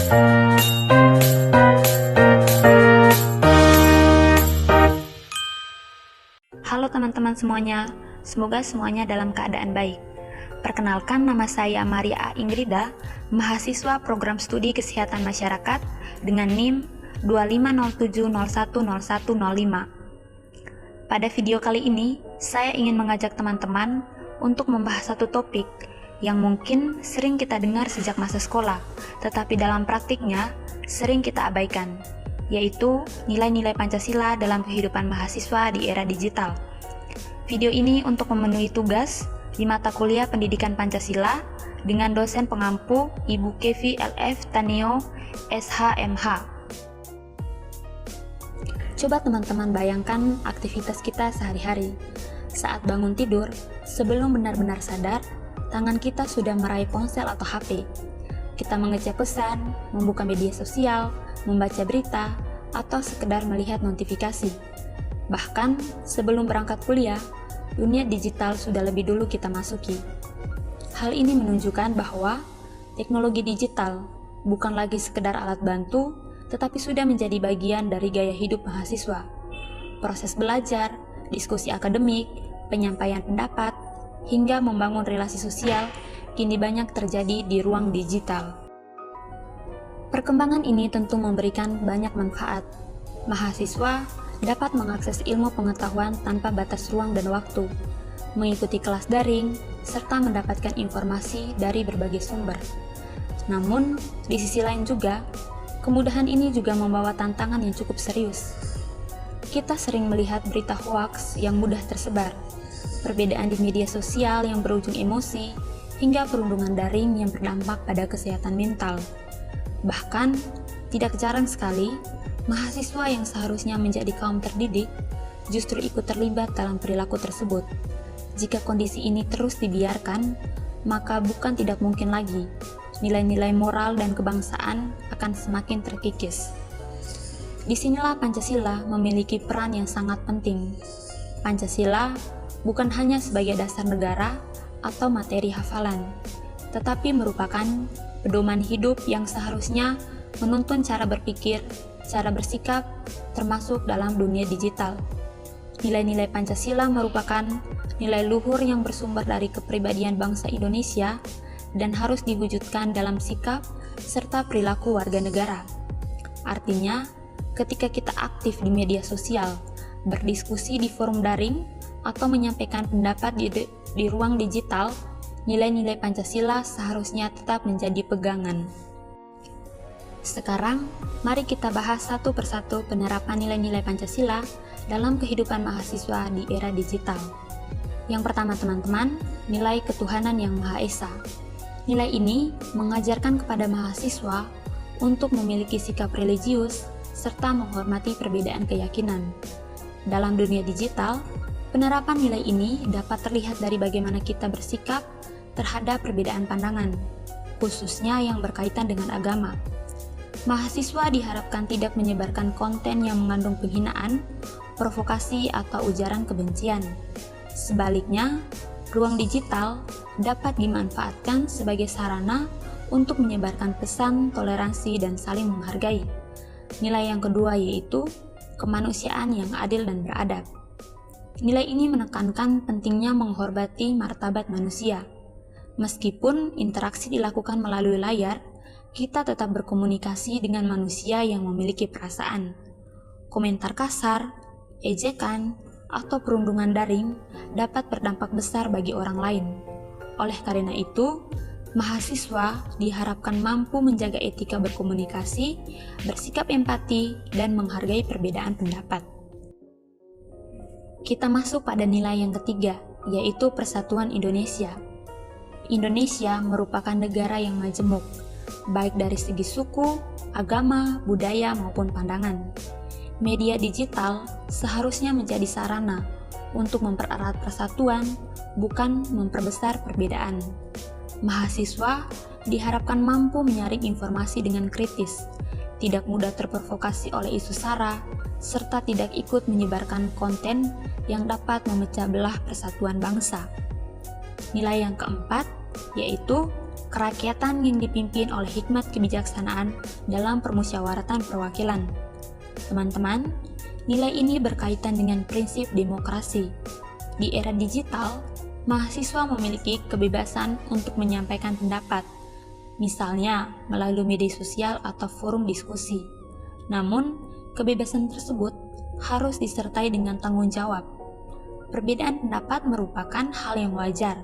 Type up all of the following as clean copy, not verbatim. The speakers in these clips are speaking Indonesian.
Halo teman-teman semuanya, semoga semuanya dalam keadaan baik. Perkenalkan, nama saya Maria Ingrida, mahasiswa program studi kesehatan masyarakat dengan NIM 2507010105. Pada video kali ini, saya ingin mengajak teman-teman untuk membahas satu topik yang mungkin sering kita dengar sejak masa sekolah, tetapi dalam praktiknya sering kita abaikan, yaitu nilai-nilai Pancasila dalam kehidupan mahasiswa di era digital. Video ini untuk memenuhi tugas di mata kuliah Pendidikan Pancasila dengan dosen pengampu Ibu Kevi LF Taneo SHMH. Coba teman-teman bayangkan aktivitas kita sehari-hari. Saat bangun tidur, sebelum benar-benar sadar, tangan kita sudah meraih ponsel atau HP. Kita mengecek pesan, membuka media sosial, membaca berita, atau sekedar melihat notifikasi. Bahkan, sebelum berangkat kuliah, dunia digital sudah lebih dulu kita masuki. Hal ini menunjukkan bahwa teknologi digital bukan lagi sekedar alat bantu, tetapi sudah menjadi bagian dari gaya hidup mahasiswa. Proses belajar, diskusi akademik, penyampaian pendapat, hingga membangun relasi sosial kini banyak terjadi di ruang digital. Perkembangan ini tentu memberikan banyak manfaat. Mahasiswa dapat mengakses ilmu pengetahuan tanpa batas ruang dan waktu, mengikuti kelas daring, serta mendapatkan informasi dari berbagai sumber. Namun, di sisi lain juga, kemudahan ini juga membawa tantangan yang cukup serius. Kita sering melihat berita hoaks yang mudah tersebar, perbedaan di media sosial yang berujung emosi, hingga perundungan daring yang berdampak pada kesehatan mental. Bahkan, tidak jarang sekali, mahasiswa yang seharusnya menjadi kaum terdidik justru ikut terlibat dalam perilaku tersebut. Jika kondisi ini terus dibiarkan, maka bukan tidak mungkin lagi nilai-nilai moral dan kebangsaan akan semakin terkikis. Disinilah Pancasila memiliki peran yang sangat penting. Pancasila bukan hanya sebagai dasar negara atau materi hafalan, tetapi merupakan pedoman hidup yang seharusnya menuntun cara berpikir, cara bersikap, termasuk dalam dunia digital. Nilai-nilai Pancasila merupakan nilai luhur yang bersumber dari kepribadian bangsa Indonesia dan harus diwujudkan dalam sikap serta perilaku warga negara. Artinya, ketika kita aktif di media sosial, berdiskusi di forum daring, atau menyampaikan pendapat di ruang digital, nilai-nilai Pancasila seharusnya tetap menjadi pegangan. Sekarang, mari kita bahas satu persatu penerapan nilai-nilai Pancasila dalam kehidupan mahasiswa di era digital. Yang pertama teman-teman, nilai ketuhanan yang Maha Esa. Nilai ini mengajarkan kepada mahasiswa untuk memiliki sikap religius serta menghormati perbedaan keyakinan. Dalam dunia digital, penerapan nilai ini dapat terlihat dari bagaimana kita bersikap terhadap perbedaan pandangan, khususnya yang berkaitan dengan agama. Mahasiswa diharapkan tidak menyebarkan konten yang mengandung penghinaan, provokasi, atau ujaran kebencian. Sebaliknya, ruang digital dapat dimanfaatkan sebagai sarana untuk menyebarkan pesan toleransi dan saling menghargai. Nilai yang kedua yaitu kemanusiaan yang adil dan beradab. Nilai ini menekankan pentingnya menghormati martabat manusia. Meskipun interaksi dilakukan melalui layar, kita tetap berkomunikasi dengan manusia yang memiliki perasaan. Komentar kasar, ejekan, atau perundungan daring dapat berdampak besar bagi orang lain. Oleh karena itu, mahasiswa diharapkan mampu menjaga etika berkomunikasi, bersikap empati, dan menghargai perbedaan pendapat. Kita masuk pada nilai yang ketiga, yaitu Persatuan Indonesia. Indonesia merupakan negara yang majemuk, baik dari segi suku, agama, budaya, maupun pandangan. Media digital seharusnya menjadi sarana untuk mempererat persatuan, bukan memperbesar perbedaan. Mahasiswa diharapkan mampu menyaring informasi dengan kritis, tidak mudah terprovokasi oleh isu sara, serta tidak ikut menyebarkan konten yang dapat memecah belah persatuan bangsa. Nilai yang keempat yaitu kerakyatan yang dipimpin oleh hikmat kebijaksanaan dalam permusyawaratan perwakilan. Teman-teman, nilai ini berkaitan dengan prinsip demokrasi. Di era digital, mahasiswa memiliki kebebasan untuk menyampaikan pendapat, misalnya melalui media sosial atau forum diskusi. Namun, kebebasan tersebut harus disertai dengan tanggung jawab. Perbedaan pendapat merupakan hal yang wajar,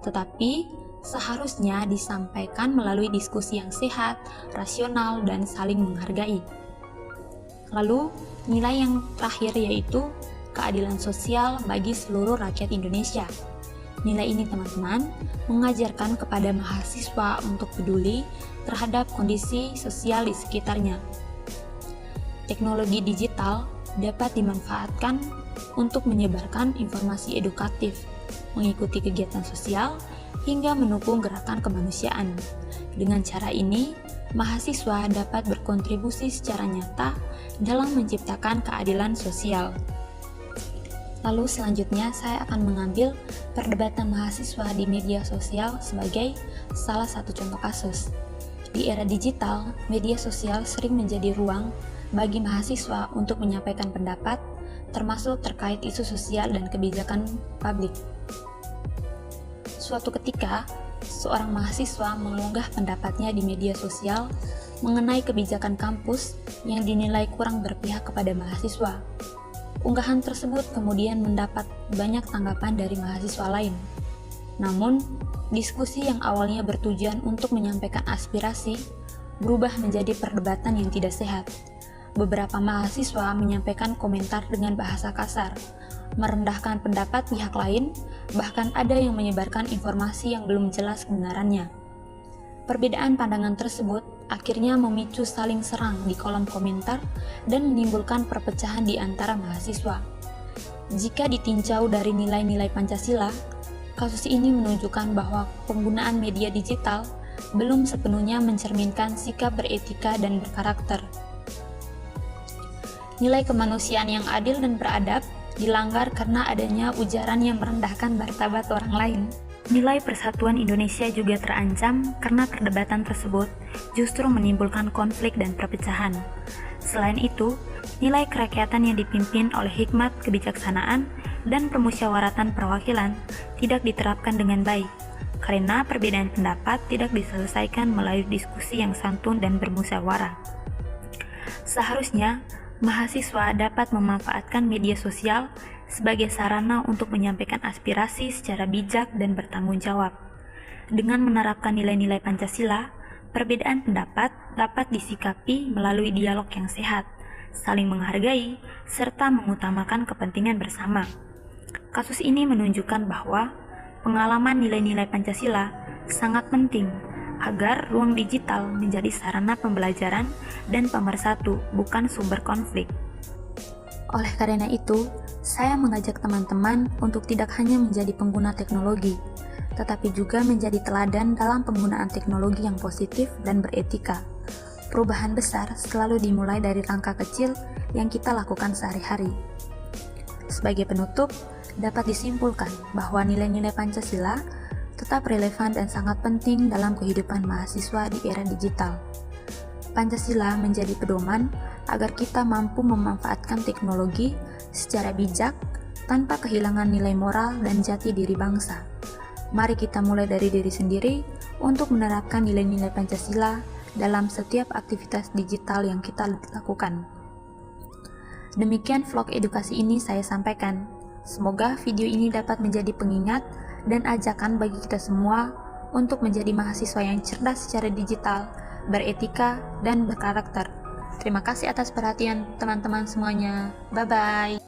tetapi seharusnya disampaikan melalui diskusi yang sehat, rasional, dan saling menghargai. Lalu, nilai yang terakhir yaitu keadilan sosial bagi seluruh rakyat Indonesia. Nilai ini, teman-teman, mengajarkan kepada mahasiswa untuk peduli terhadap kondisi sosial di sekitarnya. Teknologi digital dapat dimanfaatkan untuk menyebarkan informasi edukatif, mengikuti kegiatan sosial, hingga mendukung gerakan kemanusiaan. Dengan cara ini, mahasiswa dapat berkontribusi secara nyata dalam menciptakan keadilan sosial. Lalu selanjutnya saya akan mengambil perdebatan mahasiswa di media sosial sebagai salah satu contoh kasus. Di era digital, media sosial sering menjadi ruang bagi mahasiswa untuk menyampaikan pendapat, termasuk terkait isu sosial dan kebijakan publik. Suatu ketika, seorang mahasiswa mengunggah pendapatnya di media sosial mengenai kebijakan kampus yang dinilai kurang berpihak kepada mahasiswa. Unggahan tersebut kemudian mendapat banyak tanggapan dari mahasiswa lain. Namun, diskusi yang awalnya bertujuan untuk menyampaikan aspirasi berubah menjadi perdebatan yang tidak sehat. Beberapa mahasiswa menyampaikan komentar dengan bahasa kasar, merendahkan pendapat pihak lain, bahkan ada yang menyebarkan informasi yang belum jelas kebenarannya. Perbedaan pandangan tersebut akhirnya memicu saling serang di kolom komentar dan menimbulkan perpecahan di antara mahasiswa. Jika ditinjau dari nilai-nilai Pancasila, kasus ini menunjukkan bahwa penggunaan media digital belum sepenuhnya mencerminkan sikap beretika dan berkarakter. Nilai kemanusiaan yang adil dan beradab dilanggar karena adanya ujaran yang merendahkan martabat orang lain. Nilai persatuan Indonesia juga terancam karena perdebatan tersebut justru menimbulkan konflik dan perpecahan. Selain itu, nilai kerakyatan yang dipimpin oleh hikmat kebijaksanaan dan permusyawaratan perwakilan tidak diterapkan dengan baik, karena perbedaan pendapat tidak diselesaikan melalui diskusi yang santun dan bermusyawarah. Seharusnya, mahasiswa dapat memanfaatkan media sosial sebagai sarana untuk menyampaikan aspirasi secara bijak dan bertanggung jawab. Dengan menerapkan nilai-nilai Pancasila, perbedaan pendapat dapat disikapi melalui dialog yang sehat, saling menghargai, serta mengutamakan kepentingan bersama. Kasus ini menunjukkan bahwa pengalaman nilai-nilai Pancasila sangat penting agar ruang digital menjadi sarana pembelajaran dan pemersatu, bukan sumber konflik. Oleh karena itu, saya mengajak teman-teman untuk tidak hanya menjadi pengguna teknologi, tetapi juga menjadi teladan dalam penggunaan teknologi yang positif dan beretika. Perubahan besar selalu dimulai dari langkah kecil yang kita lakukan sehari-hari. Sebagai penutup, dapat disimpulkan bahwa nilai-nilai Pancasila tetap relevan dan sangat penting dalam kehidupan mahasiswa di era digital. Pancasila menjadi pedoman agar kita mampu memanfaatkan teknologi secara bijak tanpa kehilangan nilai moral dan jati diri bangsa. Mari kita mulai dari diri sendiri untuk menerapkan nilai-nilai Pancasila dalam setiap aktivitas digital yang kita lakukan. Demikian vlog edukasi ini saya sampaikan. Semoga video ini dapat menjadi pengingat dan ajakan bagi kita semua untuk menjadi mahasiswa yang cerdas secara digital, beretika, dan berkarakter. Terima kasih atas perhatian teman-teman semuanya. Bye-bye.